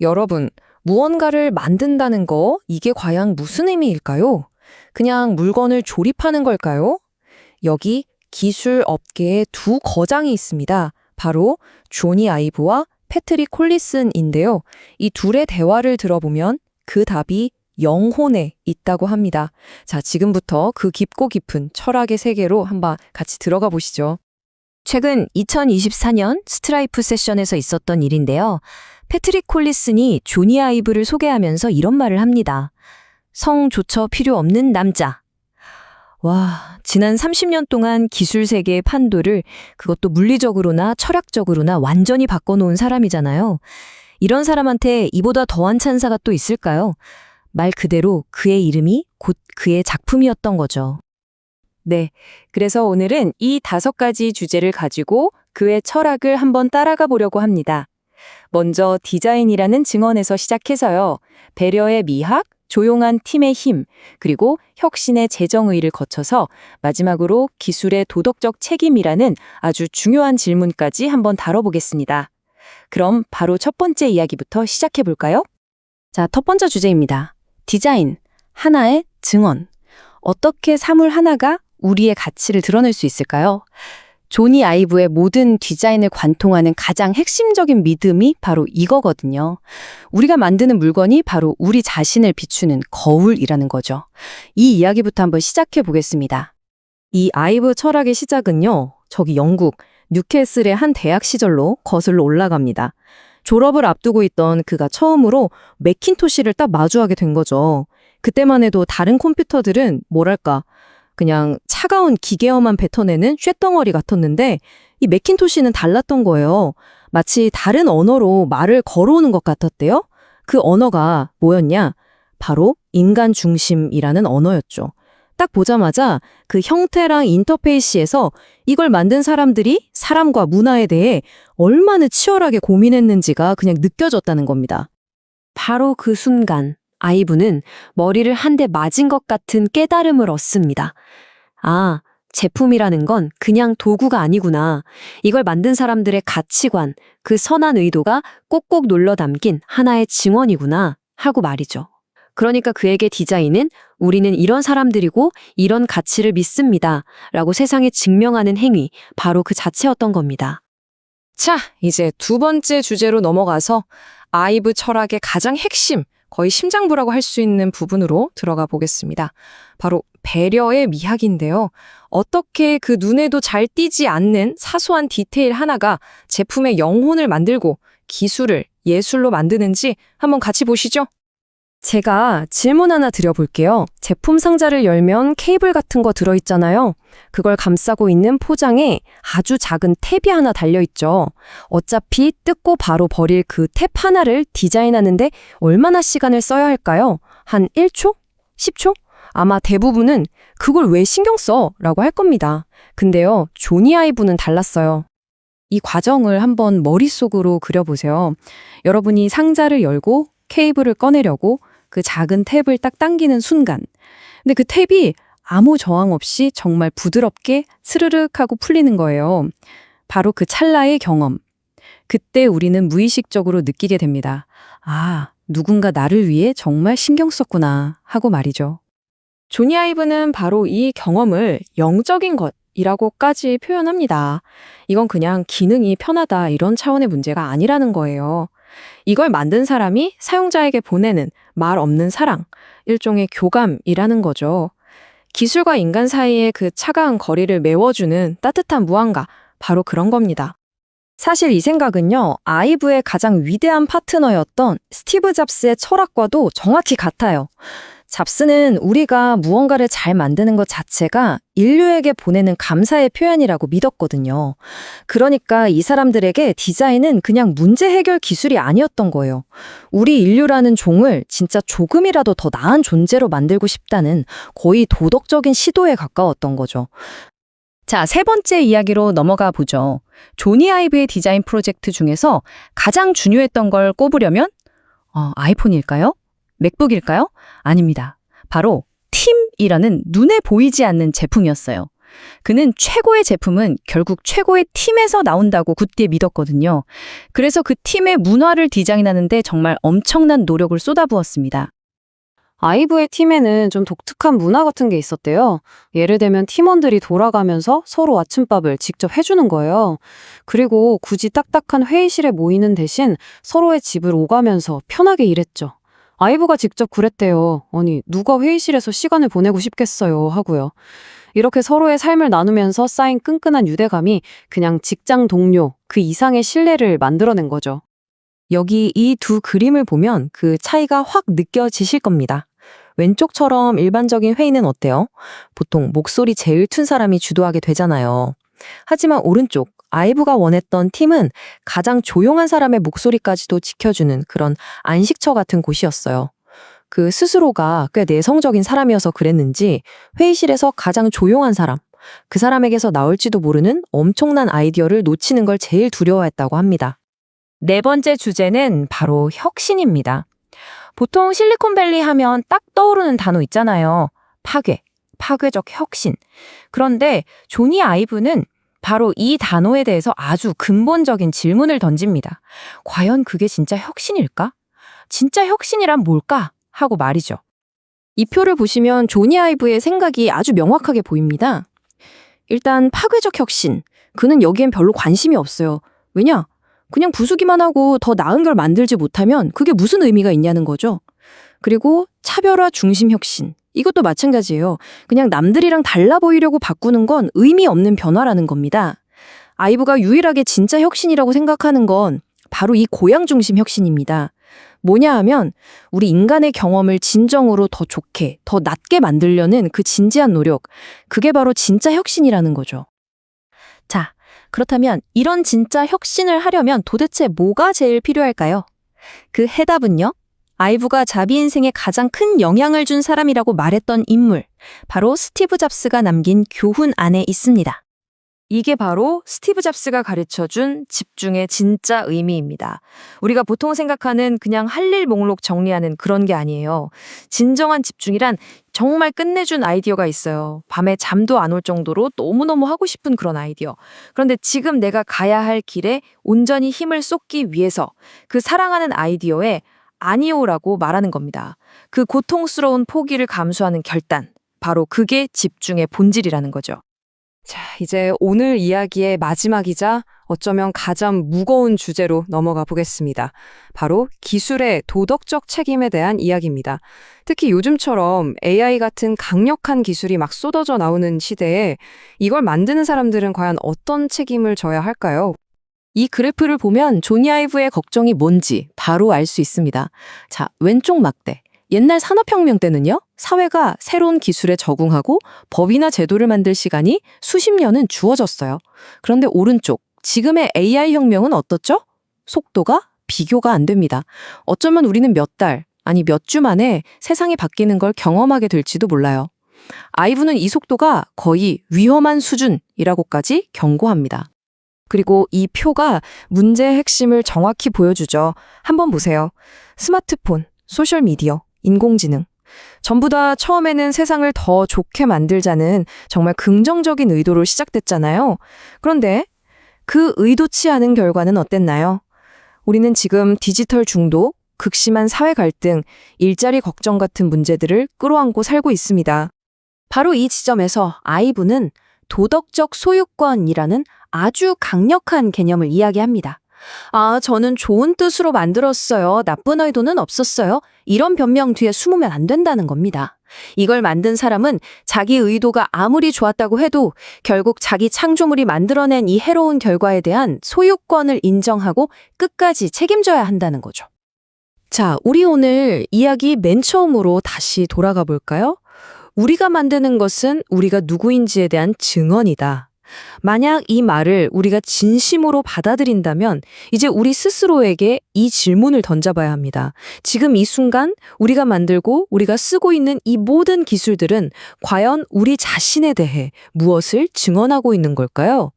여러분, 무언가를 만든다는 거, 이게 과연 무슨 의미일까요? 그냥 물건을 조립하는 걸까요? 여기 기술 업계의 두 거장이 있습니다. 바로 조니 아이브와 패트릭 콜리슨인데요. 이 둘의 대화를 들어보면 그 답이 영혼에 있다고 합니다. 자, 지금부터 그 깊고 깊은 철학의 세계로 한번 같이 들어가 보시죠. 최근 2024년 스트라이프 세션에서 있었던 일인데요. 패트릭 콜리슨이 조니 아이브를 소개하면서 이런 말을 합니다. 성조처 필요 없는 남자. 와, 지난 30년 동안 기술 세계의 판도를 그것도 물리적으로나 철학적으로나 완전히 바꿔놓은 사람이잖아요. 이런 사람한테 이보다 더한 찬사가 또 있을까요? 말 그대로 그의 이름이 곧 그의 작품이었던 거죠. 네, 그래서 오늘은 이 5가지 주제를 가지고 그의 철학을 한번 따라가 보려고 합니다. 먼저 디자인이라는 증언에서 시작해서요. 배려의 미학, 조용한 팀의 힘, 그리고 혁신의 재정의를 거쳐서 마지막으로 기술의 도덕적 책임이라는 아주 중요한 질문까지 한번 다뤄보겠습니다. 그럼 바로 첫 번째 이야기부터 시작해 볼까요? 자, 첫 번째 주제입니다. 디자인, 하나의 증언. 어떻게 사물 하나가 우리의 가치를 드러낼 수 있을까요? 조니 아이브의 모든 디자인을 관통하는 가장 핵심적인 믿음이 바로 이거거든요. 우리가 만드는 물건이 바로 우리 자신을 비추는 거울이라는 거죠. 이 이야기부터 한번 시작해 보겠습니다. 이 아이브 철학의 시작은요, 저기 영국 뉴캐슬의 한 대학 시절로 거슬러 올라갑니다. 졸업을 앞두고 있던 그가 처음으로 매킨토시를 딱 마주하게 된 거죠. 그때만 해도 다른 컴퓨터들은 뭐랄까, 그냥 차가운 기계어만 뱉어내는 쇳덩어리 같았는데 이 매킨토시는 달랐던 거예요. 마치 다른 언어로 말을 걸어오는 것 같았대요. 그 언어가 뭐였냐? 바로 인간 중심이라는 언어였죠. 딱 보자마자 그 형태랑 인터페이스에서 이걸 만든 사람들이 사람과 문화에 대해 얼마나 치열하게 고민했는지가 그냥 느껴졌다는 겁니다. 바로 그 순간 아이브는 머리를 한 대 맞은 것 같은 깨달음을 얻습니다. 아, 제품이라는 건 그냥 도구가 아니구나. 이걸 만든 사람들의 가치관, 그 선한 의도가 꼭꼭 눌러 담긴 하나의 증언이구나 하고 말이죠. 그러니까 그에게 디자인은 우리는 이런 사람들이고 이런 가치를 믿습니다 라고 세상에 증명하는 행위, 바로 그 자체였던 겁니다. 자, 이제 두 번째 주제로 넘어가서 아이브 철학의 가장 핵심, 거의 심장부라고 할 수 있는 부분으로 들어가 보겠습니다. 바로 배려의 미학인데요. 어떻게 그 눈에도 잘 띄지 않는 사소한 디테일 하나가 제품의 영혼을 만들고 기술을 예술로 만드는지 한번 같이 보시죠. 제가 질문 하나 드려볼게요. 제품 상자를 열면 케이블 같은 거 들어있잖아요. 그걸 감싸고 있는 포장에 아주 작은 탭이 하나 달려있죠. 어차피 뜯고 바로 버릴 그 탭 하나를 디자인하는데 얼마나 시간을 써야 할까요? 한 1초? 10초? 아마 대부분은 그걸 왜 신경 써? 라고 할 겁니다. 근데요, 조니 아이브는 달랐어요. 이 과정을 한번 머릿속으로 그려보세요. 여러분이 상자를 열고 케이블을 꺼내려고 그 작은 탭을 딱 당기는 순간. 근데 그 탭이 아무 저항 없이 정말 부드럽게 스르륵 하고 풀리는 거예요. 바로 그 찰나의 경험. 그때 우리는 무의식적으로 느끼게 됩니다. 아, 누군가 나를 위해 정말 신경 썼구나 하고 말이죠. 조니 아이브는 바로 이 경험을 영적인 것이라고까지 표현합니다. 이건 그냥 기능이 편하다 이런 차원의 문제가 아니라는 거예요. 이걸 만든 사람이 사용자에게 보내는 말 없는 사랑, 일종의 교감이라는 거죠. 기술과 인간 사이의 그 차가운 거리를 메워주는 따뜻한 무언가, 바로 그런 겁니다. 사실 이 생각은요, 아이브의 가장 위대한 파트너였던 스티브 잡스의 철학과도 정확히 같아요. 잡스는 우리가 무언가를 잘 만드는 것 자체가 인류에게 보내는 감사의 표현이라고 믿었거든요. 그러니까 이 사람들에게 디자인은 그냥 문제 해결 기술이 아니었던 거예요. 우리 인류라는 종을 진짜 조금이라도 더 나은 존재로 만들고 싶다는 거의 도덕적인 시도에 가까웠던 거죠. 자, 세 번째 이야기로 넘어가 보죠. 조니 아이브의 디자인 프로젝트 중에서 가장 중요했던 걸 꼽으려면 아이폰일까요? 맥북일까요? 아닙니다. 바로 팀이라는 눈에 보이지 않는 제품이었어요. 그는 최고의 제품은 결국 최고의 팀에서 나온다고 굳게 믿었거든요. 그래서 그 팀의 문화를 디자인하는데 정말 엄청난 노력을 쏟아부었습니다. 아이브의 팀에는 좀 독특한 문화 같은 게 있었대요. 예를 들면 팀원들이 돌아가면서 서로 아침밥을 직접 해주는 거예요. 그리고 굳이 딱딱한 회의실에 모이는 대신 서로의 집을 오가면서 편하게 일했죠. 아이브가 직접 그랬대요. 아니, 누가 회의실에서 시간을 보내고 싶겠어요 하고요. 이렇게 서로의 삶을 나누면서 쌓인 끈끈한 유대감이 그냥 직장 동료 그 이상의 신뢰를 만들어낸 거죠. 여기 이 두 그림을 보면 그 차이가 확 느껴지실 겁니다. 왼쪽처럼 일반적인 회의는 어때요? 보통 목소리 제일 튼 사람이 주도하게 되잖아요. 하지만 오른쪽, 아이브가 원했던 팀은 가장 조용한 사람의 목소리까지도 지켜주는 그런 안식처 같은 곳이었어요. 그 스스로가 꽤 내성적인 사람이어서 그랬는지 회의실에서 가장 조용한 사람, 그 사람에게서 나올지도 모르는 엄청난 아이디어를 놓치는 걸 제일 두려워했다고 합니다. 네 번째 주제는 바로 혁신입니다. 보통 실리콘밸리 하면 딱 떠오르는 단어 있잖아요. 파괴, 파괴적 혁신. 그런데 조니 아이브는 바로 이 단어에 대해서 아주 근본적인 질문을 던집니다. 과연 그게 진짜 혁신일까? 진짜 혁신이란 뭘까? 하고 말이죠. 이 표를 보시면 조니 아이브의 생각이 아주 명확하게 보입니다. 일단 파괴적 혁신. 그는 여기엔 별로 관심이 없어요. 왜냐? 그냥 부수기만 하고 더 나은 걸 만들지 못하면 그게 무슨 의미가 있냐는 거죠. 그리고 차별화 중심 혁신. 이것도 마찬가지예요. 그냥 남들이랑 달라 보이려고 바꾸는 건 의미 없는 변화라는 겁니다. 아이브가 유일하게 진짜 혁신이라고 생각하는 건 바로 이 고양 중심 혁신입니다. 뭐냐 하면 우리 인간의 경험을 진정으로 더 좋게, 더 낫게 만들려는 그 진지한 노력. 그게 바로 진짜 혁신이라는 거죠. 자, 그렇다면 이런 진짜 혁신을 하려면 도대체 뭐가 제일 필요할까요? 그 해답은요? 아이브가 자비 인생에 가장 큰 영향을 준 사람이라고 말했던 인물, 바로 스티브 잡스가 남긴 교훈 안에 있습니다. 이게 바로 스티브 잡스가 가르쳐준 집중의 진짜 의미입니다. 우리가 보통 생각하는 그냥 할 일 목록 정리하는 그런 게 아니에요. 진정한 집중이란 정말 끝내준 아이디어가 있어요. 밤에 잠도 안 올 정도로 너무너무 하고 싶은 그런 아이디어. 그런데 지금 내가 가야 할 길에 온전히 힘을 쏟기 위해서 그 사랑하는 아이디어에 아니오라고 말하는 겁니다. 그 고통스러운 포기를 감수하는 결단. 바로 그게 집중의 본질이라는 거죠. 자, 이제 오늘 이야기의 마지막이자 어쩌면 가장 무거운 주제로 넘어가 보겠습니다. 바로 기술의 도덕적 책임에 대한 이야기입니다. 특히 요즘처럼 AI 같은 강력한 기술이 막 쏟아져 나오는 시대에 이걸 만드는 사람들은 과연 어떤 책임을 져야 할까요? 이 그래프를 보면 조니 아이브의 걱정이 뭔지 바로 알 수 있습니다. 자, 왼쪽 막대. 옛날 산업혁명 때는요, 사회가 새로운 기술에 적응하고 법이나 제도를 만들 시간이 수십 년은 주어졌어요. 그런데 오른쪽, 지금의 AI 혁명은 어떻죠? 속도가 비교가 안 됩니다. 어쩌면 우리는 몇 달, 아니 몇 주 만에 세상이 바뀌는 걸 경험하게 될지도 몰라요. 아이브는 이 속도가 거의 위험한 수준이라고까지 경고합니다. 그리고 이 표가 문제의 핵심을 정확히 보여주죠. 한번 보세요. 스마트폰, 소셜미디어, 인공지능. 전부 다 처음에는 세상을 더 좋게 만들자는 정말 긍정적인 의도로 시작됐잖아요. 그런데 그 의도치 않은 결과는 어땠나요? 우리는 지금 디지털 중독, 극심한 사회 갈등, 일자리 걱정 같은 문제들을 끌어안고 살고 있습니다. 바로 이 지점에서 아이브는 도덕적 소유권이라는 아주 강력한 개념을 이야기합니다. 아, 저는 좋은 뜻으로 만들었어요. 나쁜 의도는 없었어요. 이런 변명 뒤에 숨으면 안 된다는 겁니다. 이걸 만든 사람은 자기 의도가 아무리 좋았다고 해도 결국 자기 창조물이 만들어낸 이 해로운 결과에 대한 소유권을 인정하고 끝까지 책임져야 한다는 거죠. 자, 우리 오늘 이야기 맨 처음으로 다시 돌아가 볼까요? 우리가 만드는 것은 우리가 누구인지에 대한 증언이다. 만약 이 말을 우리가 진심으로 받아들인다면 이제 우리 스스로에게 이 질문을 던져봐야 합니다. 지금 이 순간 우리가 만들고 우리가 쓰고 있는 이 모든 기술들은 과연 우리 자신에 대해 무엇을 증언하고 있는 걸까요?